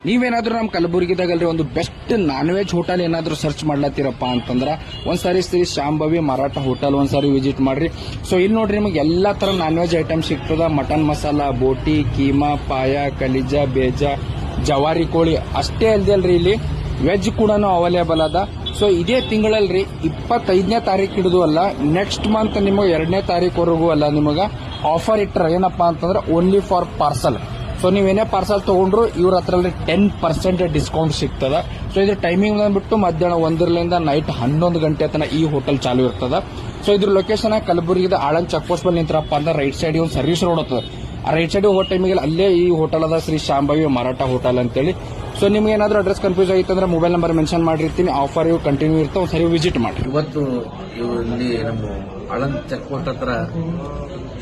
ನೀವೇನಾದ್ರೂ ನಮ್ಮ ಕಲಬುರಗಿದಾಗಲ್ರಿ ಒಂದು ಬೆಸ್ಟ್ ನಾನ್ ವೆಜ್ ಹೋಟೆಲ್ ಏನಾದ್ರೂ ಸರ್ಚ್ ಮಾಡ್ಲತ್ತೀರಪ್ಪ ಅಂತಂದ್ರ ಒಂದ್ಸಾರಿ ಶ್ರೀ ಶಾಂಭವಿ ಮರಾಠ ಹೋಟೆಲ್ ಒಂದ್ಸಾರಿ ವಿಸಿಟ್ ಮಾಡ್ರಿ. ಸೊ ಇಲ್ಲಿ ನೋಡ್ರಿ ನಿಮಗೆ ಎಲ್ಲಾ ತರ ನಾನ್ ವೆಜ್ ಐಟಮ್ ಸಿಗ್ತದ. ಮಟನ್ ಮಸಾಲಾ, ಬೋಟಿ, ಕೀಮಾ, ಪಾಯ, ಕಲಿಜಾ, ಬೇಜಾ, ಜವಾರಿ ಕೋಳಿ ಅಷ್ಟೇ ಅಲ್ರಿ ಇಲ್ಲಿ ವೆಜ್ ಕೂಡ ಅವೈಲೇಬಲ್ ಅದ. ಸೊ ಇದೇ ತಿಂಗಳಲ್ರಿ 25ನೇ ತಾರೀಕು ಹಿಡಿದು ಅಲ್ಲ, ನೆಕ್ಸ್ಟ್ ಮಂತ್ ನಿಮಗೆ 2ನೇ ತಾರೀಕುವರೆಗೂ ಅಲ್ಲ ನಿಮಗ ಆಫರ್ ಇಟ್ಟರ ಏನಪ್ಪಾ ಅಂತಂದ್ರೆ ಓನ್ಲಿ ಫಾರ್ ಪಾರ್ಸಲ್. ಸೊ ನೀವೇನೇ ಪಾರ್ಸಲ್ ತಗೊಂಡ್ರು ಇವ್ರ ಹತ್ರ 10% ಡಿಸ್ಕೌಂಟ್ ಸಿಗ್ತದ. ಸೊ ಇದ್ರ ಟೈಮಿಂಗ್ ಬಂದ್ಬಿಟ್ಟು ಮಧ್ಯಾಹ್ನ 1ರಿಂದ ನೈಟ್ 11 ಗಂಟೆ ತನಕ ಈ ಹೋಟೆಲ್ ಚಾಲು ಇರ್ತದ. ಸೊ ಇದ್ರ ಲೊಕೇಶನ್ ಕಲಬುರಗಿದ ಆಳಂದ್ ಚೆಕ್ ಪೋಸ್ಟ್ ಬಲ್ಲಿ ನಿಂತ್ರಪ್ಪ ಅಂದ್ರೆ ರೈಟ್ ಸೈಡ್ ಒಂದು ಸರ್ವಿಸ್ ರೋಡ್ ಹೋಗ್ತದೆ. ಆ ರೈಟ್ ಸೈಡ್ ಹೋಗೋ ಟೈಮಿಗೆ ಅಲ್ಲೇ ಈ ಹೋಟೆಲ್ ಅದ, ಶ್ರೀ ಶಾಂಭವಿ ಮರಾಠ ಹೋಟೆಲ್ ಅಂತೇಳಿ. ಸೊ ನಿಮ್ಗೆ ಏನಾದ್ರೂ ಅಡ್ರೆಸ್ ಕನ್ಫ್ಯೂಸ್ ಆಗಿತ್ತು ಅಂದ್ರೆ ಮೊಬೈಲ್ ನಂಬರ್ ಮೆನ್ಷನ್ ಮಾಡಿರ್ತೀನಿ. ಆಫರ್ ಇವು ಕಂಟಿನ್ಯೂ ಇರ್ತಾವೆ, ಒಂದ್ಸರಿ ವಿಸಿಟ್ ಮಾಡಿ. ಇವತ್ತು ಇಲ್ಲಿ ನಮ್ಮ ಆಳಂದ್ ಚೆಕ್ ಪೋಸ್ಟ್ ಹತ್ರ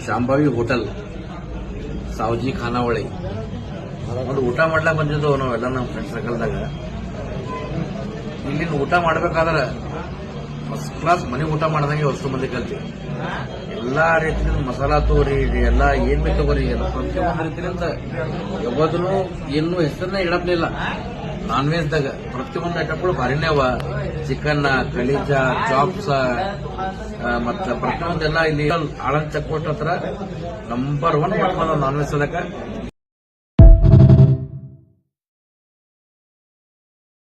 ಶಾಂಭವಿ ಹೋಟೆಲ್ ಸಾವಜಿ ಖಾನಾವಳಿ ಒಂದು ಊಟ ಮಾಡ್ಲಾಕ ಬಂದಿದ್ದು ನಾವೆಲ್ಲ ನಮ್ಮ ಫ್ರೆಂಡ್ ಸರ್ಕಲ್ದಾಗ. ಇಲ್ಲಿನ ಊಟ ಮಾಡ್ಬೇಕಾದ್ರೆ ಫಸ್ಟ್ ಕ್ಲಾಸ್ ಮನೆ ಊಟ ಮಾಡ್ದಂಗೆ ಹೊಸ ಮಂದಿ ಕಲ್ತೀವಿ. ಎಲ್ಲಾ ರೀತಿಯ ಮಸಾಲಾ ತಗೋರಿ, ಎಲ್ಲ ಏನ್ ಬೇಕು ತಗೋರಿ, ಪ್ರತಿಯೊಂದು ರೀತಿಯಿಂದ ಯಾವ್ದೂ ಏನು ಹೆಸರನ್ನ ಇಡಪ್ಲಿಲ್ಲ. ನಾನ್ ವೆಜ್ದಾಗ ಪ್ರತಿಯೊಂದು ಐಟಮ್ಗಳು ಭಾರಿನೇ ಅವ. ಚಿಕನ್, ಕಲಿಜಾ, ಚಾಪ್ಸ್ ಮತ್ತ ಪ್ರತಿಯೊಂದೆಲ್ಲ ಇಲ್ಲಿ ಆಳಂದ್ ಚೆಕ್ ಪೋಸ್ಟ್ ಹತ್ರ ನಂಬರ್ 1 ನಾನ್ ವೆಜ್ ಅದಕ್ಕ